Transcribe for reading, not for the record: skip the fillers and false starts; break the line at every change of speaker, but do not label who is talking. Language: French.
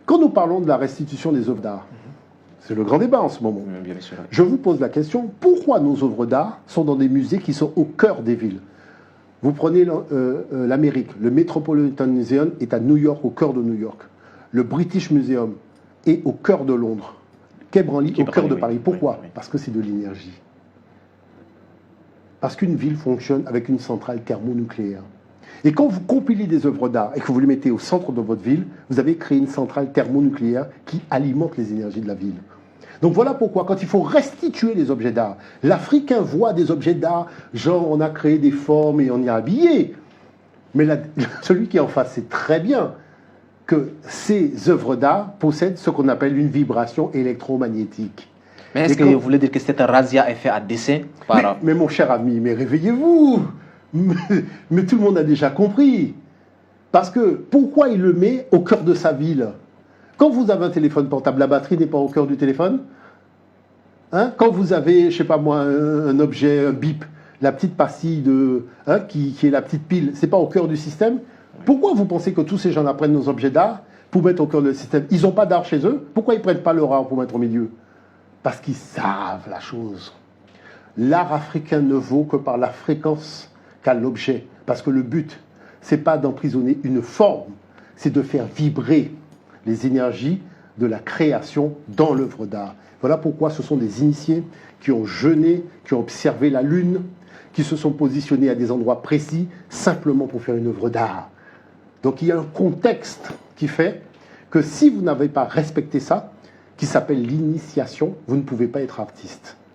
Quand nous parlons de la restitution des œuvres d'art, c'est le grand débat en ce moment.
Bien sûr.
Je vous pose la question, pourquoi nos œuvres d'art sont dans des musées qui sont au cœur des villes? Vous prenez l'Amérique, le Metropolitan Museum est à New York, au cœur de New York. Le British Museum est au cœur de Londres. Quai Branly au cœur de Paris. Pourquoi? Parce que c'est de l'énergie. Parce qu'une ville fonctionne avec une centrale thermonucléaire. Et quand vous compilez des œuvres d'art et que vous les mettez au centre de votre ville, vous avez créé une centrale thermonucléaire qui alimente les énergies de la ville. Donc voilà pourquoi, quand il faut restituer les objets d'art, l'Africain voit des objets d'art, genre on a créé des formes et on y a habillé. Mais celui qui est en face sait très bien que ces œuvres d'art possèdent ce qu'on appelle une vibration électromagnétique.
Mais est-ce que vous voulez dire que cette razzia est faite à dessein
mais mon cher ami, mais réveillez-vous. Mais tout le monde a déjà compris. Parce que pourquoi il le met au cœur de sa ville? Quand vous avez un téléphone portable, la batterie n'est pas au cœur du téléphone, hein? Quand vous avez, je sais pas moi, un objet, un bip, la petite pastille qui est la petite pile, c'est pas au cœur du système? Pourquoi vous pensez que tous ces gens-là prennent nos objets d'art pour mettre au cœur du système? Ils n'ont pas d'art chez eux. Pourquoi ils ne prennent pas leur art pour mettre au milieu? Parce qu'ils savent la chose. L'art africain ne vaut que par la fréquence qu'a l'objet. Parce que le but, c'est pas d'emprisonner une forme, c'est de faire vibrer les énergies de la création dans l'œuvre d'art. Voilà pourquoi ce sont des initiés qui ont jeûné, qui ont observé la lune, qui se sont positionnés à des endroits précis, simplement pour faire une œuvre d'art. Donc il y a un contexte qui fait que si vous n'avez pas respecté ça, qui s'appelle l'initiation, vous ne pouvez pas être artiste.